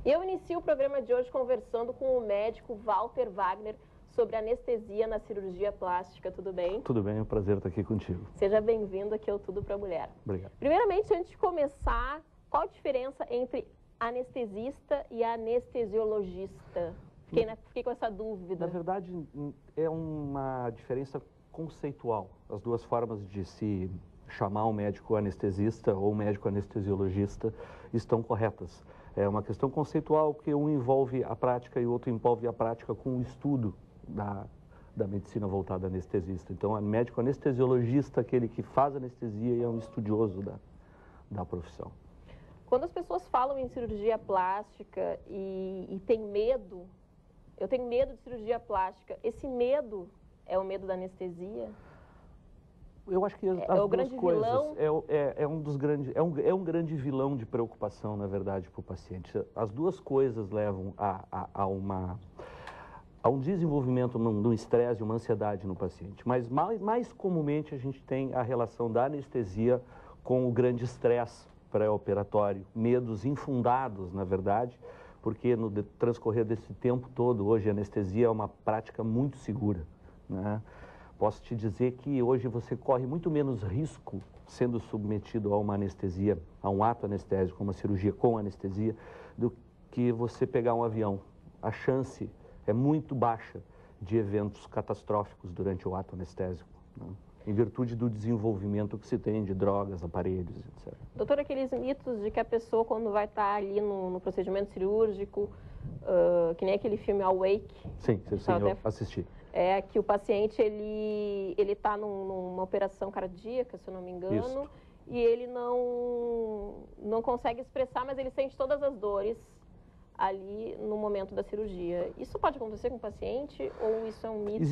Eu inicio o programa de hoje conversando com o médico Walter Wagner sobre anestesia na cirurgia plástica. Tudo bem? Tudo bem, é um prazer estar aqui contigo. Seja bem-vindo aqui ao Tudo para Mulher. Obrigado. Primeiramente, antes de começar, qual a diferença entre anestesista e anestesiologista? Fiquei com essa dúvida. Na verdade, é uma diferença conceitual. As duas formas de se chamar um médico anestesista ou um médico anestesiologista estão corretas. É uma questão conceitual que um envolve a prática e o outro envolve a prática com o estudo da medicina voltada a anestesista. Então, é médico anestesiologista, aquele que faz anestesia e é um estudioso da profissão. Quando as pessoas falam em cirurgia plástica e tem medo, eu tenho medo de cirurgia plástica, esse medo é o medo da anestesia? Eu acho que as duas coisas é um grande vilão de preocupação, na verdade, para o paciente. As duas coisas levam a um desenvolvimento de um estresse, uma ansiedade no paciente. Mas mais comumente a gente tem a relação da anestesia com o grande estresse pré-operatório, medos infundados, na verdade, porque no transcorrer desse tempo todo, hoje a anestesia é uma prática muito segura, né? Posso te dizer que hoje você corre muito menos risco sendo submetido a uma anestesia, a um ato anestésico, uma cirurgia com anestesia, do que você pegar um avião. A chance é muito baixa de eventos catastróficos durante o ato anestésico, né? Em virtude do desenvolvimento que se tem de drogas, aparelhos, etc. Doutor, aqueles mitos de que a pessoa, quando vai estar ali no procedimento cirúrgico, que nem aquele filme Awake. Sim, eu assisti. É que o paciente, ele está numa operação cardíaca, se eu não me engano, Isso. E ele não consegue expressar, mas ele sente todas as dores ali no momento da cirurgia. Isso pode acontecer com o paciente ou isso é um mito?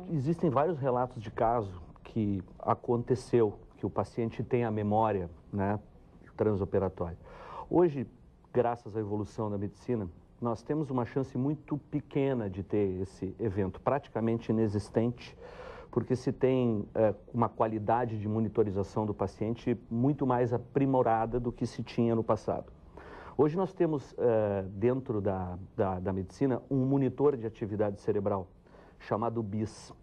Existem vários relatos de caso que aconteceu, que o paciente tem a memória, né, transoperatória. Hoje, graças à evolução da medicina, nós temos uma chance muito pequena de ter esse evento, praticamente inexistente, porque se tem uma qualidade de monitorização do paciente muito mais aprimorada do que se tinha no passado. Hoje nós temos, dentro da medicina, um monitor de atividade cerebral, chamado BIS,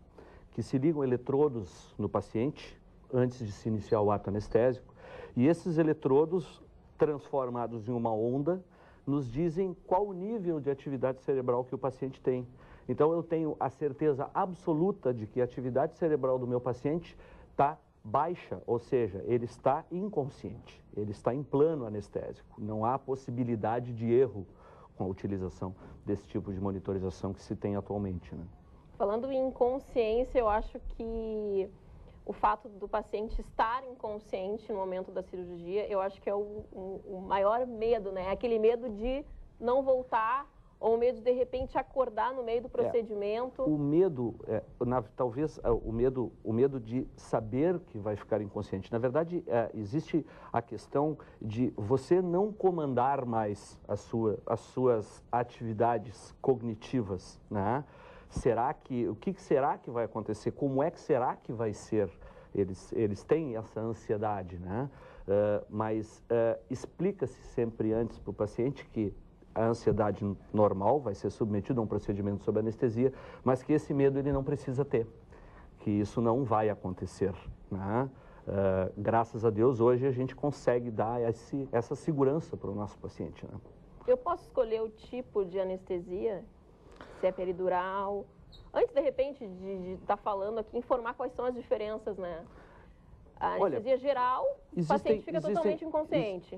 que se ligam eletrodos no paciente, antes de se iniciar o ato anestésico, e esses eletrodos, transformados em uma onda, nos dizem qual o nível de atividade cerebral que o paciente tem. Então, eu tenho a certeza absoluta de que a atividade cerebral do meu paciente está baixa, ou seja, ele está inconsciente, ele está em plano anestésico. Não há possibilidade de erro com a utilização desse tipo de monitorização que se tem atualmente, né? Falando em inconsciência, eu acho que o fato do paciente estar inconsciente no momento da cirurgia, eu acho que é o maior medo, né? Aquele medo de não voltar ou o medo de repente acordar no meio do procedimento. O medo, talvez o medo de saber que vai ficar inconsciente. Na verdade, existe a questão de você não comandar mais as suas atividades cognitivas, né? O que será que vai acontecer? Como é que será que vai ser? Eles têm essa ansiedade, né? Mas explica-se sempre antes para o paciente que a ansiedade normal vai ser submetida a um procedimento sob anestesia, mas que esse medo ele não precisa ter, que isso não vai acontecer, né? Graças a Deus, hoje a gente consegue dar essa segurança para o nosso paciente, né? Eu posso escolher o tipo de anestesia? Se é peridural. Antes, de repente, de estar falando aqui, informar quais são as diferenças, né? A anestesia geral, o paciente fica totalmente inconsciente.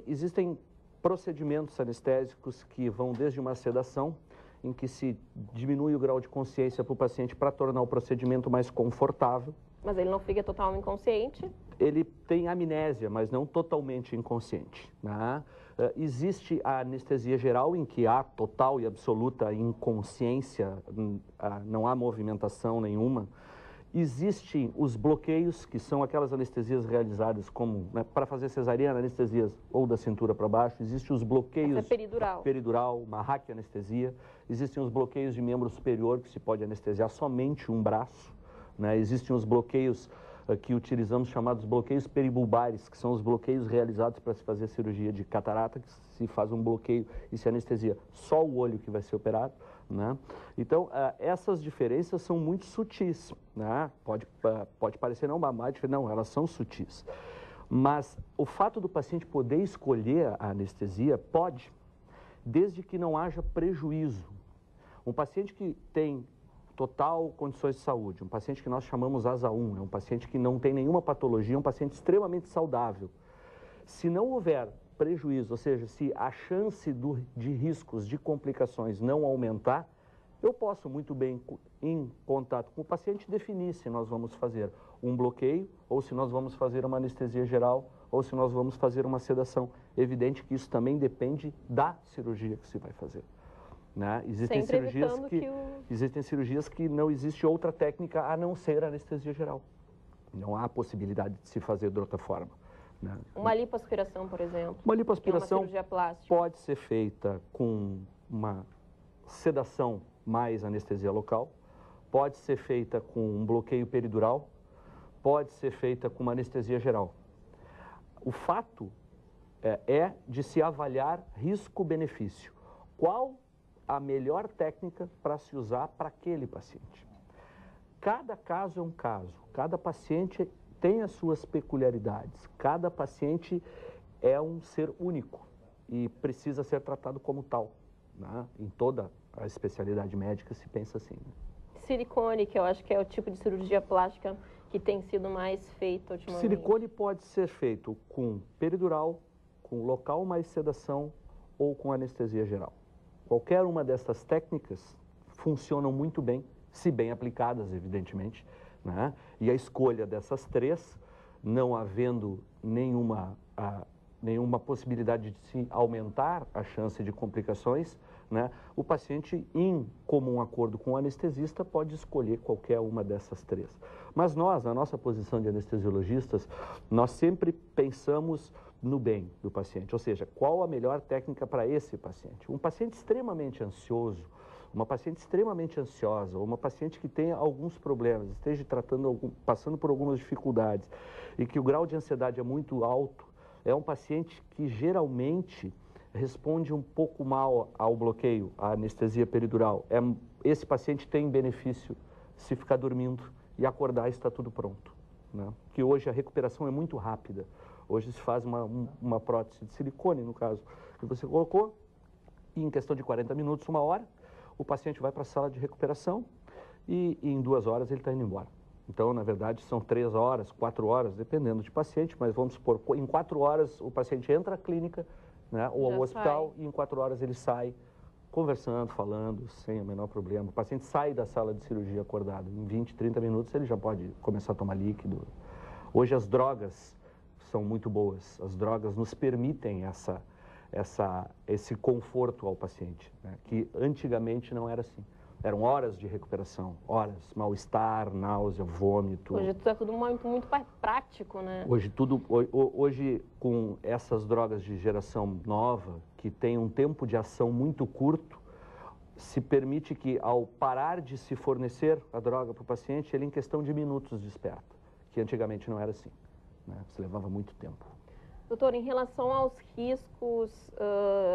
Existem procedimentos anestésicos que vão desde uma sedação, em que se diminui o grau de consciência para o paciente para tornar o procedimento mais confortável. Mas ele não fica totalmente inconsciente? Ele tem amnésia, mas não totalmente inconsciente, né? Existe a anestesia geral, em que há total e absoluta inconsciência, não há movimentação nenhuma. Existem os bloqueios, que são aquelas anestesias realizadas como, né, para fazer cesariana, anestesias ou da cintura para baixo. Existem os bloqueios... Essa é peridural. Peridural, uma raquianestesia. Existem os bloqueios de membro superior, que se pode anestesiar somente um braço, né? Existem os bloqueios que utilizamos chamados bloqueios peribulbares, que são os bloqueios realizados para se fazer cirurgia de catarata, que se faz um bloqueio e se anestesia só o olho que vai ser operado, né? Então, essas diferenças são muito sutis, né? Pode parecer não, não, elas são sutis. Mas o fato do paciente poder escolher a anestesia pode, desde que não haja prejuízo. Um paciente que tem total condições de saúde, um paciente que nós chamamos ASA 1, é um paciente que não tem nenhuma patologia, é um paciente extremamente saudável. Se não houver prejuízo, ou seja, se a chance de riscos, de complicações não aumentar, eu posso muito bem, em contato com o paciente, definir se nós vamos fazer um bloqueio, ou se nós vamos fazer uma anestesia geral, ou se nós vamos fazer uma sedação. Evidente que isso também depende da cirurgia que se vai fazer. Né? Existem cirurgias que não existe outra técnica a não ser anestesia geral. Não há possibilidade de se fazer de outra forma. Né? Uma lipoaspiração, por exemplo. Uma lipoaspiração cirurgia plástica. Pode ser feita com uma sedação mais anestesia local, pode ser feita com um bloqueio peridural, pode ser feita com uma anestesia geral. O fato é de se avaliar risco-benefício. Qual a melhor técnica para se usar para aquele paciente? Cada caso é um caso, cada paciente tem as suas peculiaridades, cada paciente é um ser único e precisa ser tratado como tal, né? Em toda a especialidade médica se pensa assim. Né? Silicone, que eu acho que é o tipo de cirurgia plástica que tem sido mais feito ultimamente. Silicone pode ser feito com peridural, com local mais sedação ou com anestesia geral. Qualquer uma dessas técnicas funcionam muito bem, se bem aplicadas, evidentemente, né? E a escolha dessas três, não havendo nenhuma possibilidade de se aumentar a chance de complicações, né? O paciente, em comum acordo com o anestesista, pode escolher qualquer uma dessas três. Mas nós, na nossa posição de anestesiologistas, nós sempre pensamos no bem do paciente, ou seja, qual a melhor técnica para esse paciente. Um paciente extremamente ansioso, uma paciente extremamente ansiosa, ou uma paciente que tenha alguns problemas, esteja passando por algumas dificuldades e que o grau de ansiedade é muito alto, é um paciente que geralmente responde um pouco mal ao bloqueio, à anestesia peridural. Esse paciente tem benefício se ficar dormindo e acordar e está tudo pronto, né? Que hoje a recuperação é muito rápida. Hoje se faz uma prótese de silicone, no caso, que você colocou, e em questão de 40 minutos, 1 hora, o paciente vai para a sala de recuperação e em 2 horas ele está indo embora. Então, na verdade, são 3 horas, 4 horas, dependendo de paciente, mas vamos supor, em 4 horas o paciente entra à clínica, né, ou ao hospital, e em 4 horas ele sai conversando, falando, sem o menor problema. O paciente sai da sala de cirurgia acordado. Em 20, 30 minutos ele já pode começar a tomar líquido. Hoje as drogas são muito boas. As drogas nos permitem esse conforto ao paciente, né, que antigamente não era assim. Eram horas de recuperação, horas, mal-estar, náusea, vômito. Hoje é tudo muito mais prático, né? Hoje, com essas drogas de geração nova, que tem um tempo de ação muito curto, se permite que, ao parar de se fornecer a droga para o paciente, ele em questão de minutos desperta, que antigamente não era assim, né? Se levava muito tempo. Doutor, em relação aos riscos,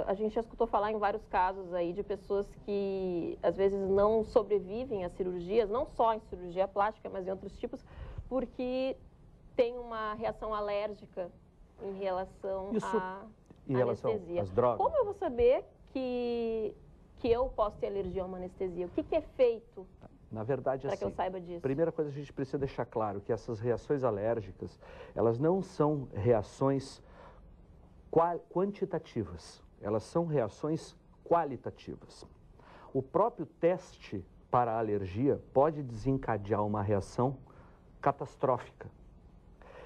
a gente já escutou falar em vários casos aí de pessoas que às vezes não sobrevivem às cirurgias, não só em cirurgia plástica, mas em outros tipos, porque tem uma reação alérgica em relação à anestesia. Às drogas. Como eu vou saber que eu posso ter alergia a uma anestesia? O que é feito? Na verdade, para que eu saiba disso? Primeira coisa, a gente precisa deixar claro que essas reações alérgicas, elas não são reações quantitativas, elas são reações qualitativas. O próprio teste para a alergia pode desencadear uma reação catastrófica.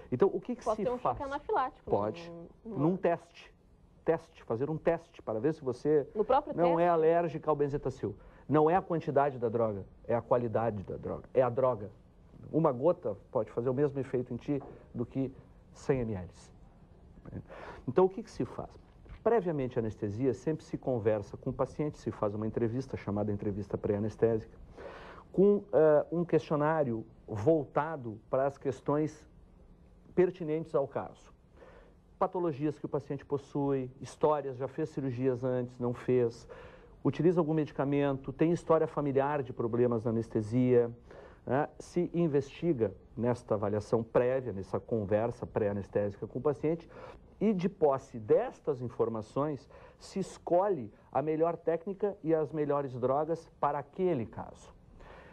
Então, o que se faz? Pode ter um choque anafilático. Pode, num teste, fazer um teste para ver se você não é alérgica ao benzetacil. Não é a quantidade da droga, é a qualidade da droga, é a droga. Uma gota pode fazer o mesmo efeito em ti do que 100 ml. Então, o que se faz? Previamente à anestesia, sempre se conversa com o paciente, se faz uma entrevista, chamada entrevista pré-anestésica. com um questionário voltado para as questões pertinentes ao caso. Patologias que o paciente possui, histórias, já fez cirurgias antes, não fez, utiliza algum medicamento, tem história familiar de problemas na anestesia, né? Se investiga nesta avaliação prévia, nessa conversa pré-anestésica com o paciente, e de posse destas informações, se escolhe a melhor técnica e as melhores drogas para aquele caso.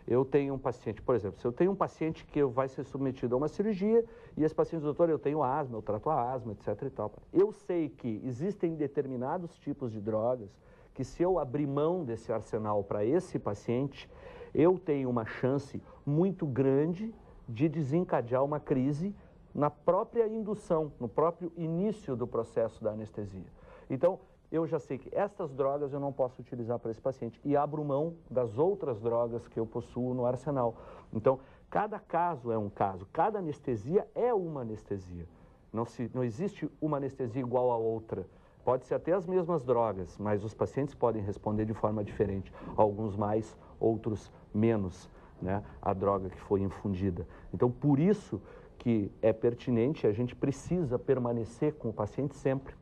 Eu tenho um paciente, por exemplo, se eu tenho um paciente que vai ser submetido a uma cirurgia e esse paciente, doutor, eu tenho asma, eu trato a asma, etc. e tal. Eu sei que existem determinados tipos de drogas que, se eu abrir mão desse arsenal para esse paciente, eu tenho uma chance muito grande de desencadear uma crise na própria indução, no próprio início do processo da anestesia. Então, eu já sei que estas drogas eu não posso utilizar para esse paciente e abro mão das outras drogas que eu possuo no arsenal. Então, cada caso é um caso, cada anestesia é uma anestesia. Não existe uma anestesia igual a outra. Pode ser até as mesmas drogas, mas os pacientes podem responder de forma diferente. Alguns mais, outros menos, né, a droga que foi infundida. Então, por isso que é pertinente, a gente precisa permanecer com o paciente sempre.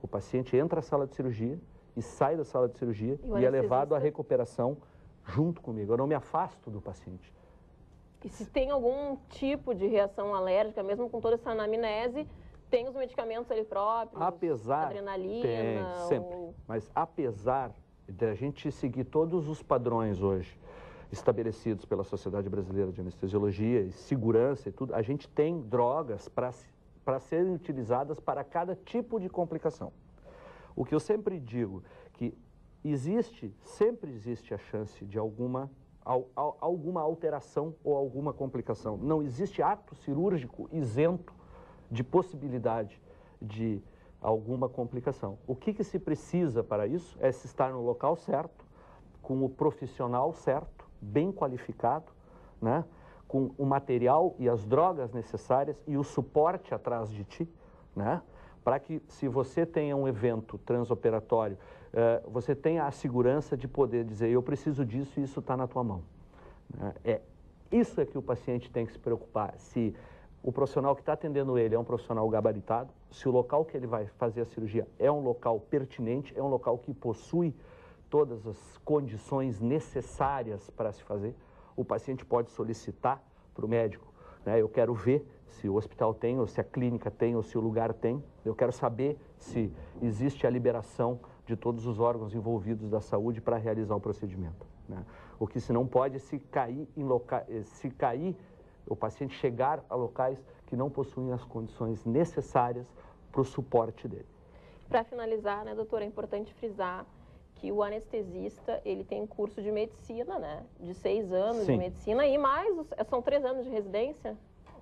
O paciente entra na sala de cirurgia e sai da sala de cirurgia e é levado à recuperação junto comigo. Eu não me afasto do paciente. E se tem algum tipo de reação alérgica, mesmo com toda essa anamnese, tem os medicamentos ali próprios? Adrenalina? Tem, sempre. Mas apesar de a gente seguir todos os padrões hoje estabelecidos pela Sociedade Brasileira de Anestesiologia e segurança e tudo, a gente tem drogas para serem utilizadas para cada tipo de complicação. O que eu sempre digo, que sempre existe a chance de alguma alteração ou alguma complicação. Não existe ato cirúrgico isento de possibilidade de alguma complicação. O que se precisa para isso é se estar no local certo, com o profissional certo, bem qualificado, né? Com o material e as drogas necessárias e o suporte atrás de ti, né? Para que, se você tenha um evento transoperatório, você tenha a segurança de poder dizer, eu preciso disso e isso está na tua mão. Isso é que o paciente tem que se preocupar, se o profissional que está atendendo ele é um profissional gabaritado, se o local que ele vai fazer a cirurgia é um local pertinente, é um local que possui todas as condições necessárias para se fazer. O paciente pode solicitar para o médico, né? Eu quero ver se o hospital tem, ou se a clínica tem, ou se o lugar tem. Eu quero saber se existe a liberação de todos os órgãos envolvidos da saúde para realizar o procedimento, né? O que se não pode é se cair, o paciente chegar a locais que não possuem as condições necessárias para o suporte dele. Para finalizar, né, doutora, é importante frisar que o anestesista, ele tem curso de medicina, né? De 6 anos Sim. de medicina e mais, são 3 anos de residência?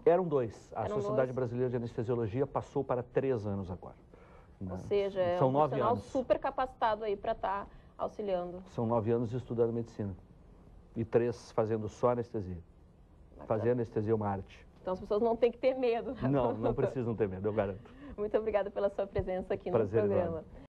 Eram 2. A Sociedade Brasileira de Anestesiologia passou para 3 anos agora. Ou seja, é são um 9 profissional anos. super capacitado aí para estar auxiliando. São 9 anos estudando medicina. E 3 fazendo só anestesia. Fazer anestesia é uma arte. Então as pessoas não têm que ter medo, né? Não precisam ter medo, eu garanto. Muito obrigada pela sua presença aqui no programa. Enorme.